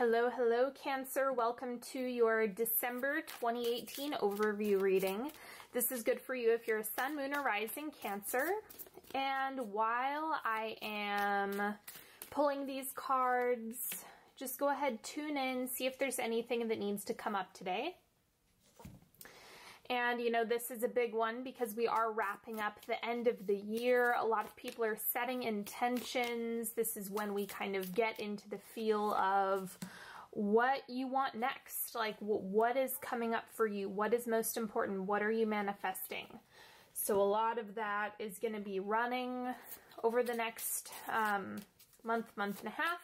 Hello, hello, Cancer. Welcome to your December 2018 overview reading. This is good for you if you're a sun, moon, or rising Cancer. And while I am pulling these cards, just go ahead, tune in, see if there's anything that needs to come up today. And, you know, this is a big one because we are wrapping up the end of the year. A lot of people are setting intentions. This is when we kind of get into the feel of what you want next. Like, what is coming up for you? What is most important? What are you manifesting? So a lot of that is going to be running over the next month and a half.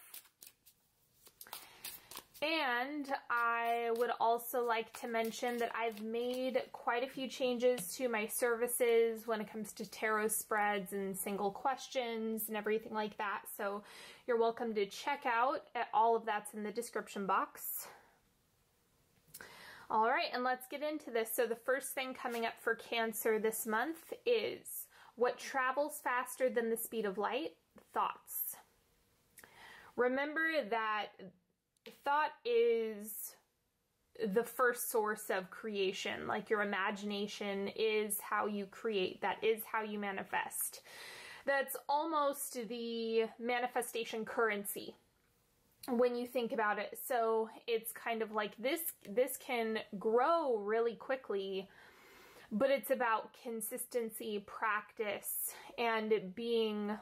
And I would also like to mention that I've made quite a few changes to my services when it comes to tarot spreads and single questions and everything like that. So you're welcome to check out. All of that's in the description box. All right, and let's get into this. So the first thing coming up for Cancer this month is what travels faster than the speed of light? Thoughts. Remember that thought is the first source of creation. Like, your imagination is how you create. That is how you manifest. That's almost the manifestation currency when you think about it. So it's kind of like this can grow really quickly, but it's about consistency, practice, and being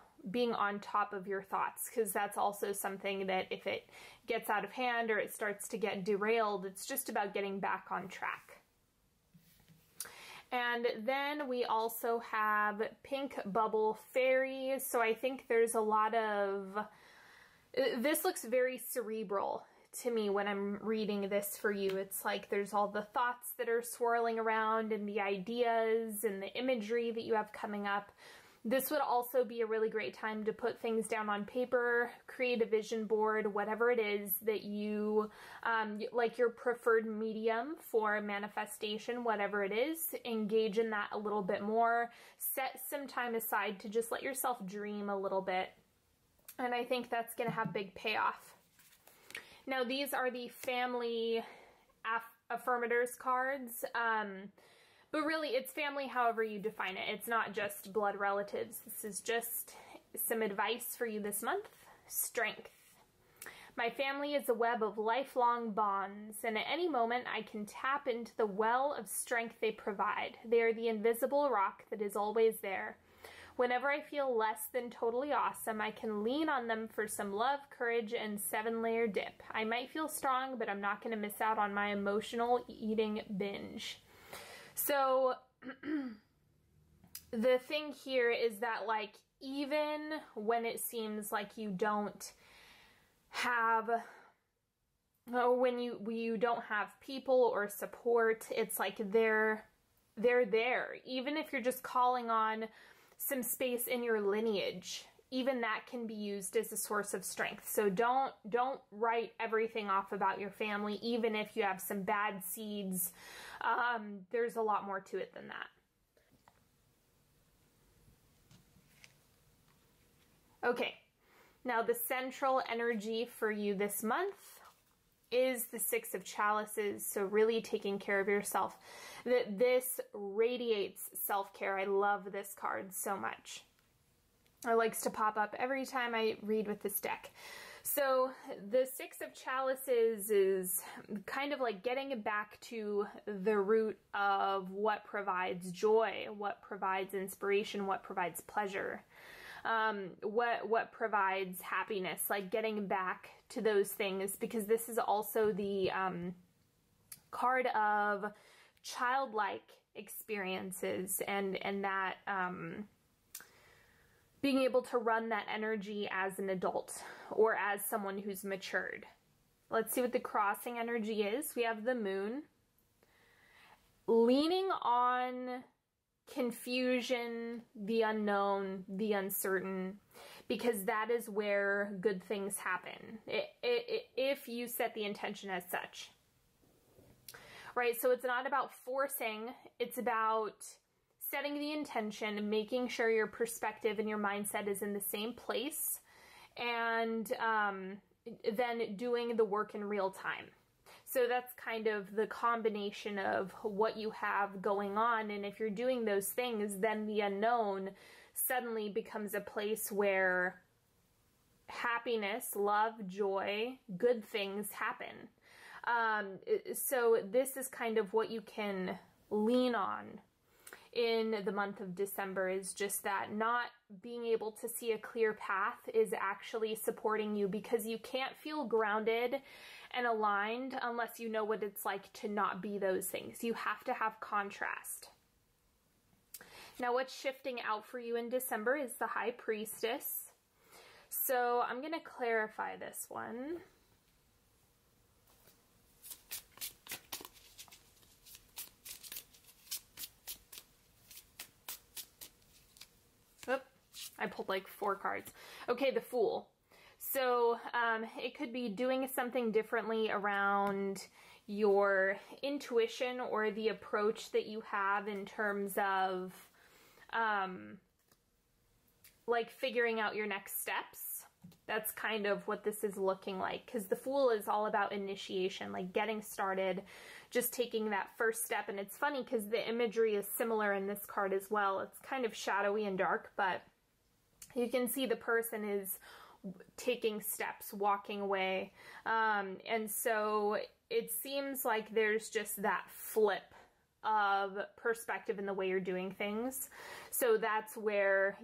on top of your thoughts, because that's also something that if it gets out of hand or it starts to get derailed, it's just about getting back on track. And then we also have Pink Bubble Fairies. So I think there's a lot of, this looks very cerebral to me when I'm reading this for you. It's like there's all the thoughts that are swirling around and the ideas and the imagery that you have coming up. This would also be a really great time to put things down on paper, create a vision board, whatever it is that you, like your preferred medium for manifestation, whatever it is, engage in that a little bit more. Set some time aside to just let yourself dream a little bit. And I think that's going to have big payoff. Now, these are the family affirmators cards. But really, it's family however you define it. It's not just blood relatives. This is just some advice for you this month. Strength. My family is a web of lifelong bonds, and at any moment I can tap into the well of strength they provide. They are the invisible rock that is always there. Whenever I feel less than totally awesome, I can lean on them for some love, courage, and 7-layer dip. I might feel strong, but I'm not going to miss out on my emotional eating binge. So the thing here is that, like, even when it seems like you don't have, when you don't have people or support, it's like they're there. Even if you're just calling on some space in your lineage, even that can be used as a source of strength. So don't write everything off about your family, even if you have some bad seeds. There's a lot more to it than that. Okay, now the central energy for you this month is the Six of Chalices, so really taking care of yourself. This radiates self-care. I love this card so much. It likes to pop up every time I read with this deck. So the Six of Chalices is kind of like getting back to the root of what provides joy, what provides inspiration, what provides pleasure, what provides happiness, like getting back to those things, because this is also the card of childlike experiences and that being able to run that energy as an adult or as someone who's matured. Let's see what the crossing energy is. We have the moon. Leaning on confusion, the unknown, the uncertain, because that is where good things happen, if you set the intention as such. Right? So it's not about forcing, it's about setting the intention, making sure your perspective and your mindset is in the same place, and than doing the work in real time. So that's kind of the combination of what you have going on. And if you're doing those things, then the unknown suddenly becomes a place where happiness, love, joy, good things happen. So this is kind of what you can lean on in the month of December, is just that not being able to see a clear path is actually supporting you, because you can't feel grounded and aligned unless you know what it's like to not be those things. You have to have contrast. Now, what's shifting out for you in December is the High Priestess. So I'm going to clarify this one. Oop, I pulled like 4 cards. Okay, the Fool. So it could be doing something differently around your intuition or the approach that you have in terms of like figuring out your next steps. That's kind of what this is looking like, because the Fool is all about initiation, like getting started, just taking that first step. And it's funny because the imagery is similar in this card as well. It's kind of shadowy and dark, but you can see the person is taking steps, walking away. And so it seems like there's just that flip of perspective in the way you're doing things. So that's where,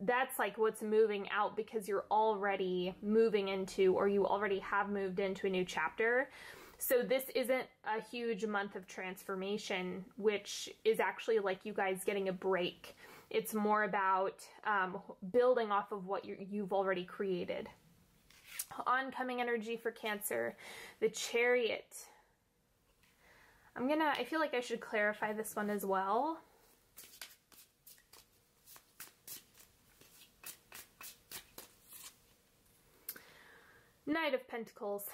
that's like what's moving out, because you're already moving into, or you already have moved into a new chapter. So this isn't a huge month of transformation, which is actually like you guys getting a break. It's more about building off of what you've already created. Oncoming energy for Cancer, the Chariot. I feel like I should clarify this one as well. Knight of Pentacles.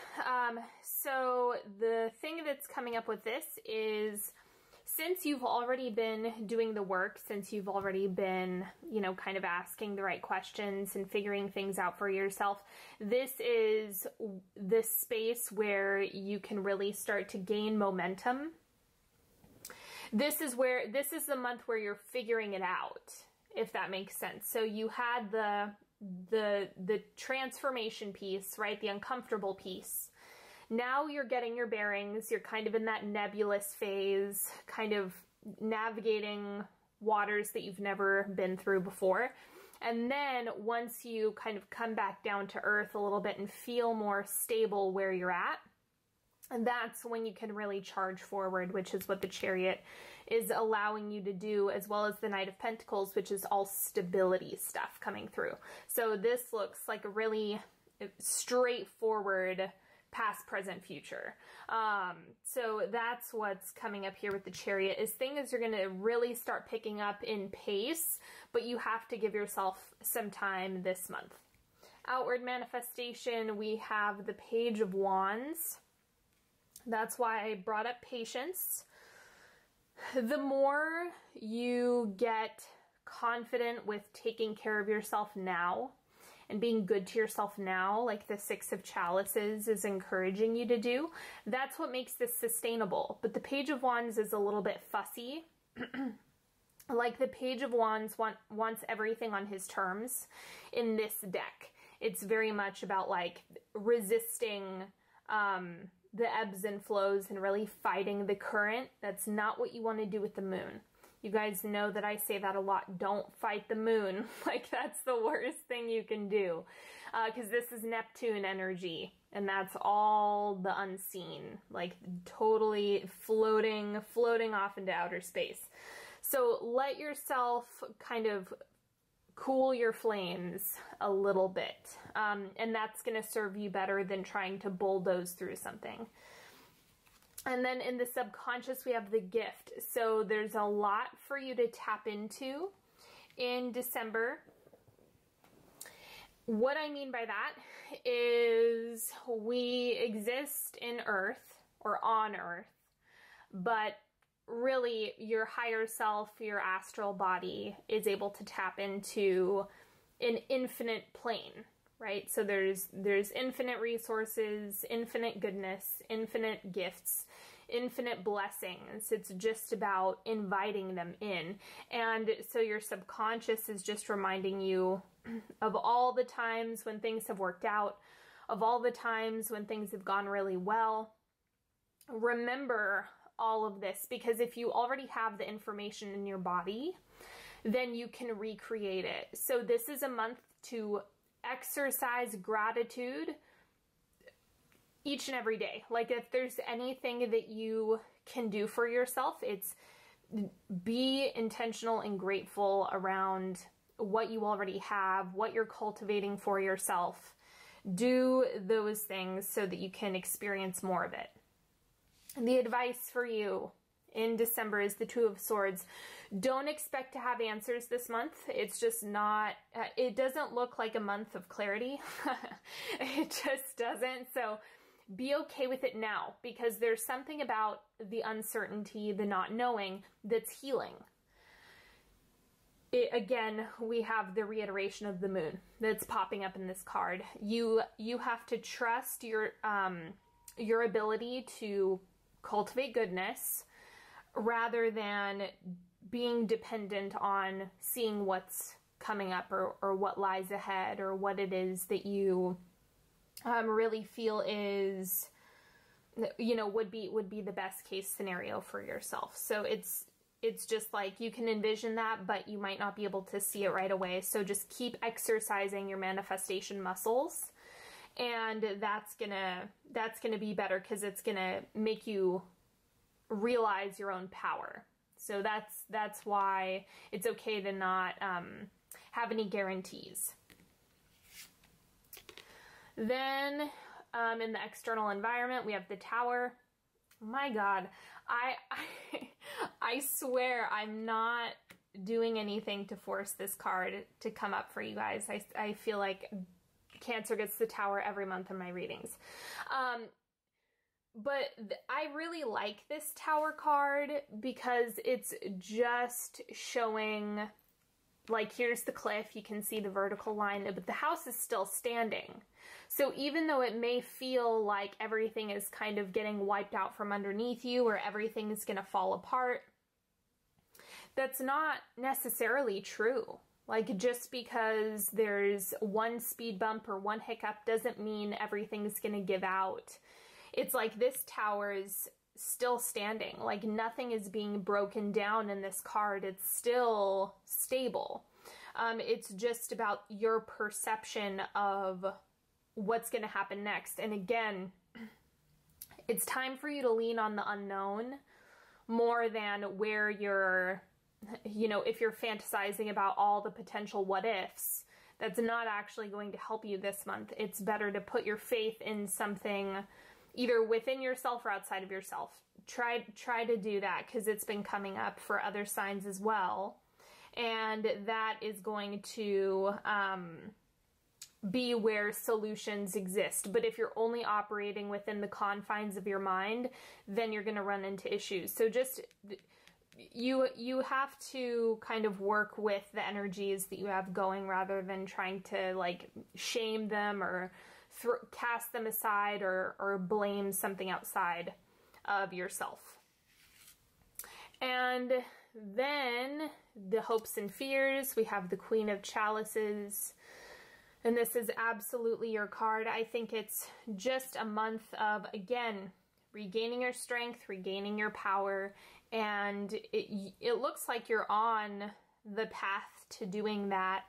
So the thing that's coming up with this is, since you've already been doing the work, since you've already been, you know, kind of asking the right questions and figuring things out for yourself, this is the space where you can really start to gain momentum. This is the month where you're figuring it out, if that makes sense. So you had the transformation piece, right? The uncomfortable piece. Now you're getting your bearings. You're kind of in that nebulous phase, kind of navigating waters that you've never been through before. And then once you kind of come back down to earth a little bit and feel more stable where you're at, and that's when you can really charge forward, which is what the Chariot is allowing you to do, as well as the Knight of Pentacles, which is all stability stuff coming through. So this looks like a really straightforward past, present, future. So that's what's coming up here with the Chariot, is things are going to really start picking up in pace, but you have to give yourself some time this month. Outward manifestation, we have the Page of Wands. That's why I brought up patience. The more you get confident with taking care of yourself now and being good to yourself now, like the Six of Chalices is encouraging you to do, that's what makes this sustainable. But the Page of Wands is a little bit fussy. Like the Page of Wands wants everything on his terms in this deck. It's very much about like resisting the ebbs and flows and really fighting the current. That's not what you want to do with the moon. You guys know that I say that a lot. Don't fight the moon. Like, that's the worst thing you can do. Because this is Neptune energy. And that's all the unseen. Like, totally floating off into outer space. So let yourself kind of cool your flames a little bit. And that's going to serve you better than trying to bulldoze through something. And then in the subconscious, we have the Gift. So there's a lot for you to tap into in December. What I mean by that is we exist in Earth, or on Earth, but really your higher self, your astral body, is able to tap into an infinite plane, right? So there's infinite resources, infinite goodness, infinite gifts, infinite blessings. It's just about inviting them in. And so your subconscious is just reminding you of all the times when things have worked out, of all the times when things have gone really well. Remember all of this, because if you already have the information in your body, then you can recreate it. So this is a month to exercise gratitude each and every day. Like if there's anything that you can do for yourself, it's be intentional and grateful around what you already have, what you're cultivating for yourself. Do those things so that you can experience more of it. The advice for you in December is the Two of Swords. Don't expect to have answers this month. It's just not, it doesn't look like a month of clarity. It just doesn't. So be okay with it now, because there's something about the uncertainty, the not knowing, that's healing. Again, we have the reiteration of the moon that's popping up in this card. You have to trust your ability to cultivate goodness rather than being dependent on seeing what's coming up or what lies ahead or what it is that you really feel is, you know, would be the best case scenario for yourself. So it's just like you can envision that, but you might not be able to see it right away. So just keep exercising your manifestation muscles, and that's gonna be better, because it's gonna make you realize your own power. So that's why it's okay to not have any guarantees. Then in the external environment, we have the Tower. My God, I swear I'm not doing anything to force this card to come up for you guys. I feel like Cancer gets the Tower every month in my readings. But I really like this Tower card because it's just showing, like, here's the cliff, you can see the vertical line, but the house is still standing. So even though it may feel like everything is kind of getting wiped out from underneath you, or everything is going to fall apart, that's not necessarily true. Like, just because there's one speed bump or one hiccup doesn't mean everything's going to give out. It's like this tower is still standing. Like, nothing is being broken down in this card. It's still stable. It's just about your perception of what's going to happen next. And again, it's time for you to lean on the unknown more than where you're, you know, if you're fantasizing about all the potential what ifs. That's not actually going to help you this month. It's better to put your faith in something either within yourself or outside of yourself. Try to do that, because it's been coming up for other signs as well. And that is going to be where solutions exist. But if you're only operating within the confines of your mind, then you're going to run into issues. So just, you have to kind of work with the energies that you have going, rather than trying to, like, shame them or cast them aside or blame something outside of yourself. And then the hopes and fears, we have the Queen of Chalices, and this is absolutely your card. I think it's just a month of, again, regaining your strength, regaining your power, and it looks like you're on the path to doing that.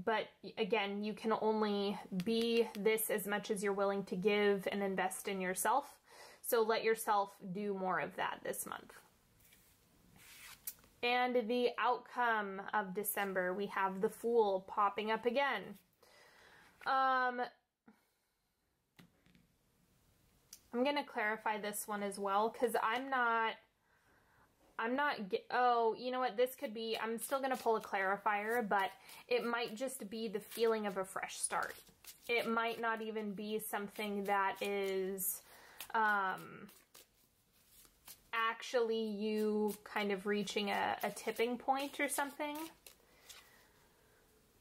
But again, you can only be this as much as you're willing to give and invest in yourself. So let yourself do more of that this month. And the outcome of December, we have the Fool popping up again. I'm going to clarify this one as well, because oh, you know what, this could be, I'm still going to pull a clarifier, but it might just be the feeling of a fresh start. It might not even be something that is actually you kind of reaching a tipping point or something.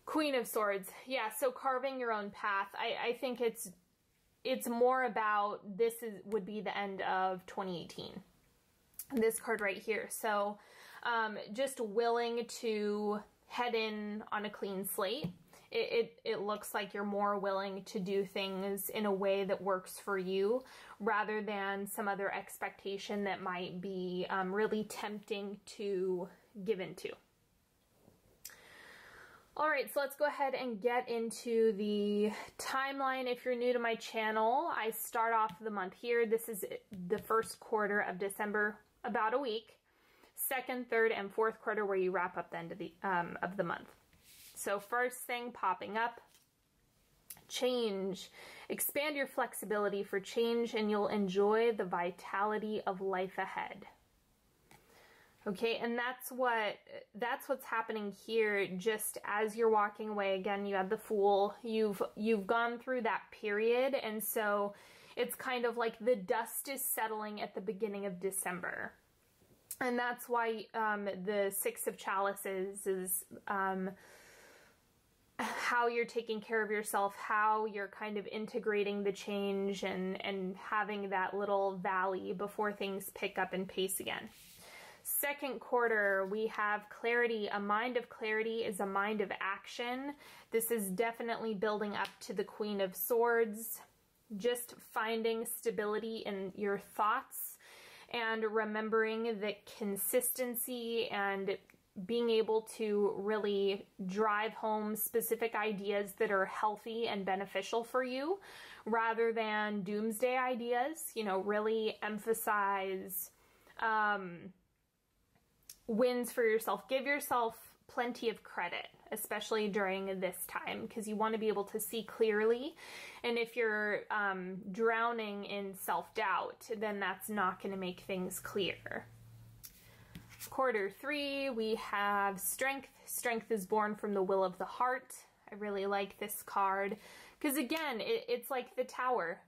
Queen of Swords. Yeah, so carving your own path. I think it's more about would be the end of 2018. This card right here. So just willing to head in on a clean slate. It looks like you're more willing to do things in a way that works for you rather than some other expectation that might be really tempting to give into. All right, so let's go ahead and get into the timeline. If you're new to my channel, I start off the month here. This is the first quarter of December, about a week. Second, third, and fourth quarter where you wrap up the end of the month. So first thing popping up, change. Expand your flexibility for change and you'll enjoy the vitality of life ahead. Okay, and that's what's happening here. Just as you're walking away, again, you had the Fool. You've gone through that period, and so it's kind of like the dust is settling at the beginning of December. And that's why the Six of Chalices is how you're taking care of yourself, how you're kind of integrating the change and having that little valley before things pick up and pace again. Second quarter, we have clarity. A mind of clarity is a mind of action. This is definitely building up to the Queen of Swords. Just finding stability in your thoughts and remembering that consistency and being able to really drive home specific ideas that are healthy and beneficial for you rather than doomsday ideas. You know, really emphasize wins for yourself. Give yourself plenty of credit, especially during this time, because you want to be able to see clearly. And if you're drowning in self-doubt, then that's not going to make things clear. Quarter three, we have strength. Strength is born from the will of the heart. I really like this card because, again, it's like the Tower,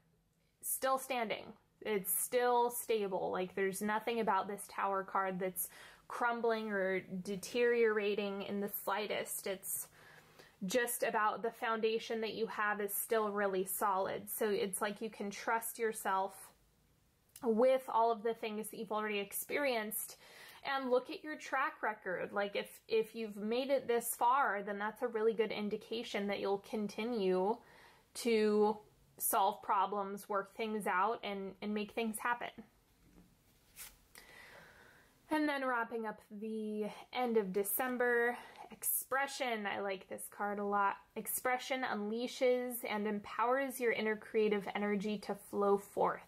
still standing. It's still stable. Like, there's nothing about this Tower card that's crumbling or deteriorating in the slightest. It's just about the foundation that you have is still really solid. So it's like you can trust yourself with all of the things that you've already experienced and look at your track record. Like if you've made it this far, then that's a really good indication that you'll continue to solve problems, work things out, and make things happen. And then wrapping up the end of December, expression. I like this card a lot. Expression unleashes and empowers your inner creative energy to flow forth.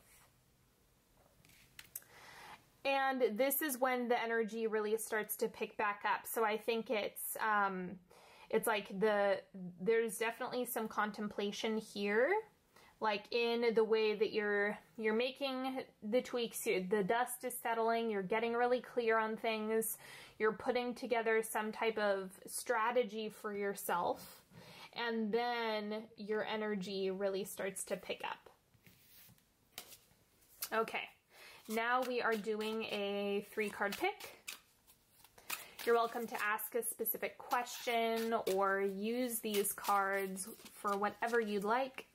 And this is when the energy really starts to pick back up. So I think it's like there's definitely some contemplation here. Like in the way that you're making the tweaks, the dust is settling, you're getting really clear on things, you're putting together some type of strategy for yourself, and then your energy really starts to pick up. Okay, now we are doing a 3-card pick. You're welcome to ask a specific question or use these cards for whatever you'd like.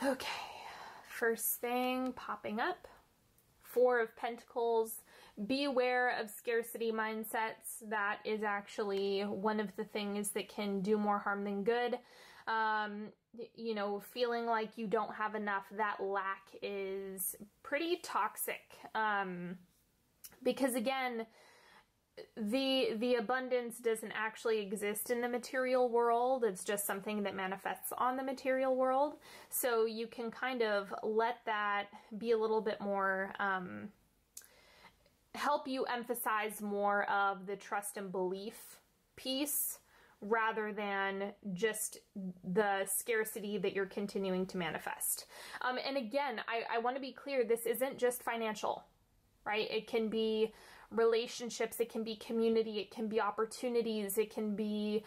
Okay, first thing popping up, 4 of Pentacles. Be aware of scarcity mindsets. That is actually one of the things that can do more harm than good. You know, feeling like you don't have enough, that lack is pretty toxic. Because again, the abundance doesn't actually exist in the material world. It's just something that manifests on the material world. So you can kind of let that be a little bit more, help you emphasize more of the trust and belief piece rather than just the scarcity that you're continuing to manifest. And again, I want to be clear, this isn't just financial, right? It can be relationships, it can be community, it can be opportunities, it can be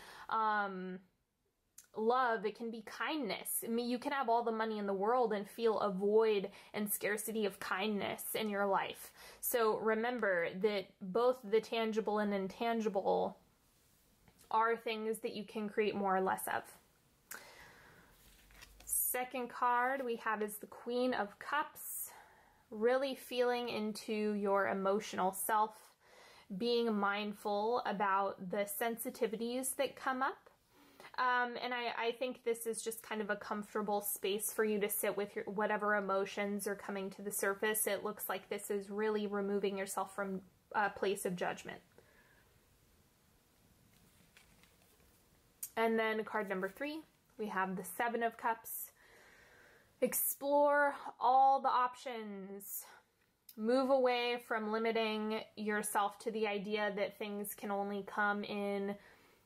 love, it can be kindness. I mean, you can have all the money in the world and feel a void and scarcity of kindness in your life. So remember that both the tangible and intangible are things that you can create more or less of. Second card we have is the Queen of Cups. Really feeling into your emotional self, being mindful about the sensitivities that come up. And I think this is just kind of a comfortable space for you to sit with your, whatever emotions are coming to the surface. It looks like this is really removing yourself from a place of judgment. And then card number 3, we have the Seven of Cups. Explore all the options. Move away from limiting yourself to the idea that things can only come in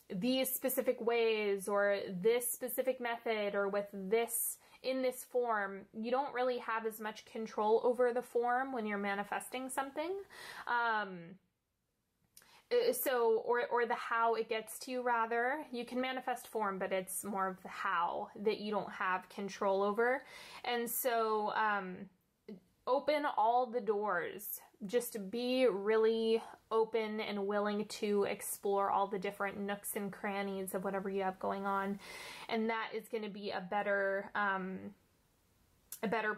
these specific ways or this specific method or with this in this form. You don't really have as much control over the form when you're manifesting something. Or the how it gets to you, rather. You can manifest form, but it's more of the how that you don't have control over. And so open all the doors. Just be really open and willing to explore all the different nooks and crannies of whatever you have going on. And that is going to be a better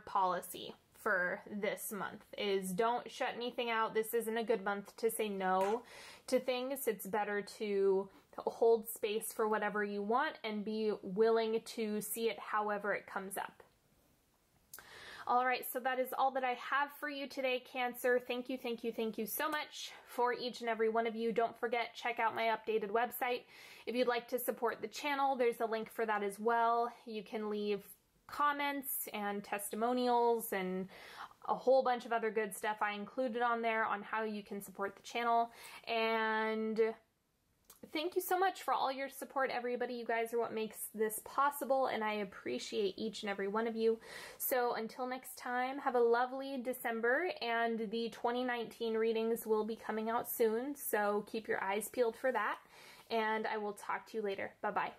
policy for this month, is don't shut anything out. This isn't a good month to say no to things. It's better to hold space for whatever you want and be willing to see it however it comes up. All right, so that is all that I have for you today, Cancer. Thank you so much for each and every one of you. Don't forget, check out my updated website. If you'd like to support the channel, there's a link for that as well. You can leave comments and testimonials and a whole bunch of other good stuff I included on there on how you can support the channel. And thank you so much for all your support, everybody. You guys are what makes this possible, and I appreciate each and every one of you. So until next time, have a lovely December, and the 2019 readings will be coming out soon, so keep your eyes peeled for that, and I will talk to you later. Bye-bye.